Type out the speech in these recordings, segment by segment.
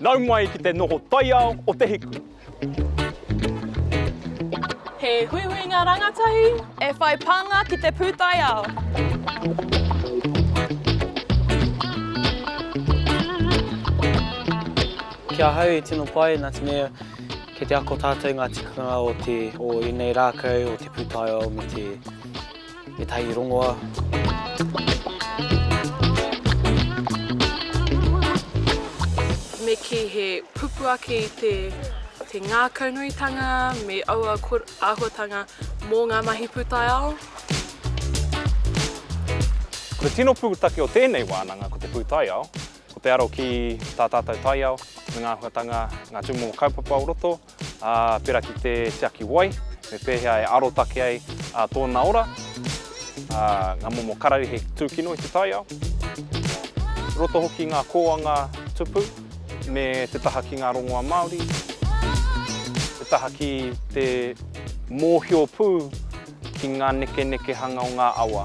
nau mai ki te noho taiao o te hiku. He hui ngā rangatahi, e whai panga ki te pūtaiao. Kia hau I tino pai, nā te mea, ke te ako tātou ngā tikanga o I nei rākau, o te pūtaiao, me tahi rongoa. Me ki he pupu ake te ngā kaunuitanga, me aua āhuatanga mō ngā mahi pūtaiao. Ko te tino pūtake o tēnei wānanga ko te pūtaiao, ko te aro ki tā tātou taiao, me ngā huatanga, ngā tūmomo kaupapa o roto, pera ki te tiaki wai, me pēhea e aro take ai tōna ora, ngā momo karari he tūkino I te taiao. Roto hoki ngā kōanga tupu, me te taha ki ngā rongoa Māori, te taha ki te mōhio pū ki ngā neke hanga o ngā awa.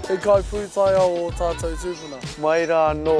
E kai pūtaiao o tātou tūpuna. Mai rā no